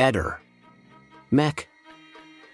Eder. Mac.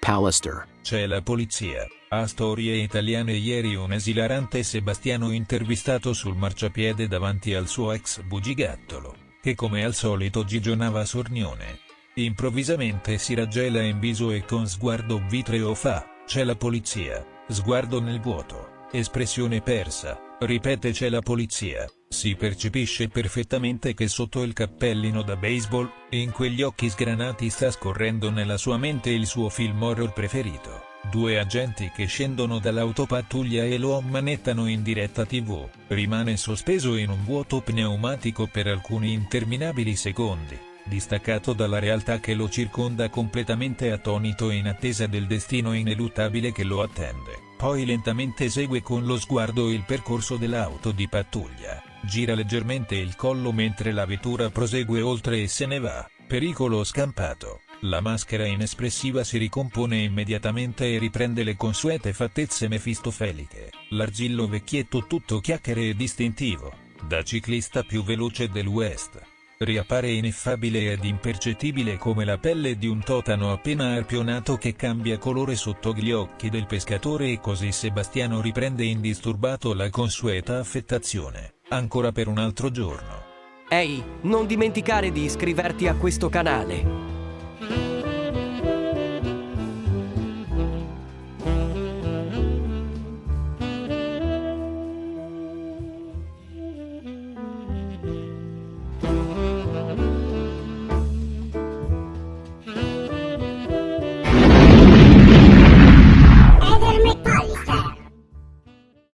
Pallister. C'è la polizia. A Storie Italiane ieri un esilarante Sebastiano intervistato sul marciapiede davanti al suo ex bugigattolo, che come al solito gigionava sornione. Improvvisamente si raggela in viso e con sguardo vitreo fa: "C'è la polizia", sguardo nel vuoto, espressione persa, ripete: "C'è la polizia". Si percepisce perfettamente che sotto il cappellino da baseball, in quegli occhi sgranati sta scorrendo nella sua mente il suo film horror preferito. Due agenti che scendono dall'autopattuglia e lo ammanettano in diretta TV. Rimane sospeso in un vuoto pneumatico per alcuni interminabili secondi, distaccato dalla realtà che lo circonda, completamente attonito in attesa del destino ineluttabile che lo attende. Poi lentamente segue con lo sguardo il percorso dell'auto di pattuglia, gira leggermente il collo mentre la vettura prosegue oltre e se ne va. Pericolo scampato. La maschera inespressiva si ricompone immediatamente e riprende le consuete fattezze mefistofelike. L'argillo vecchietto tutto chiacchiere e distintivo, da ciclista più veloce del West, riappare ineffabile ed impercettibile come la pelle di un totano appena arpionato che cambia colore sotto gli occhi del pescatore, e così Sebastiano riprende indisturbato la consueta affettazione, ancora per un altro giorno. Ehi, non dimenticare di iscriverti a questo canale.